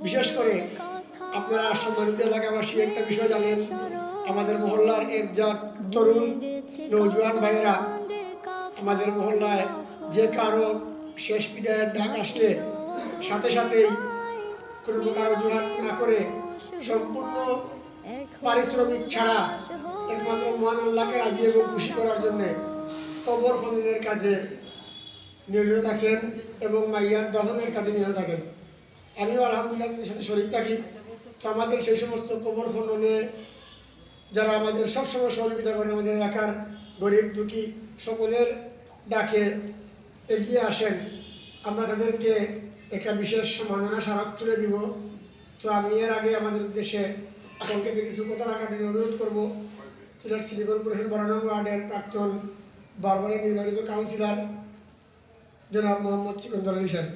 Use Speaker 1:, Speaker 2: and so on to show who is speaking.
Speaker 1: বিশেষ করে আপনারা সম্মানিত এলাকাবাসী একটা বিষয় জানেন, আমাদের মহল্লার একজাক তরুণ নৌজওয়ান ভাইয়েরা আমাদের মহল্লায় যে কারো শেষ বিদায়ের ডাক আসলে সাথে সাথেই কোনো প্রকার অজুহাত না করে সম্পূর্ণ পারিশ্রমিক ছাড়া একমাত্র মহান আল্লাহকে রাজি এবং খুশি করার জন্যে কবর খননের কাজে নিয়োজিত থাকেন এবং মাইয়ার দহনের কাজে নিয়োজিত থাকেন। আমিও আলহামদুলিল্লাহ তাদের সাথে শরীক থাকি। তো আমাদের সেই সমস্ত কবর খননে যারা আমাদের সবসময় সহযোগিতা করেন, আমাদের এলাকার গরিব দুঃখী সকলের ডাকে এগিয়ে আসেন, আমরা তাদেরকে একটা বিশেষ সম্মাননা স্মারক তুলে দিব। তো আমি এর আগে আমাদের উদ্দেশ্যে সংক্ষেপে কিছু কথা রাখার জন্য অনুরোধ করব। সিলেট সিটি কর্পোরেশন 12 নং ওয়ার্ডের প্রাক্তন বারবারের নির্বাচিত কাউন্সিলর জনাব মোহাম্মদ সিকন্দর আলী সাহেব।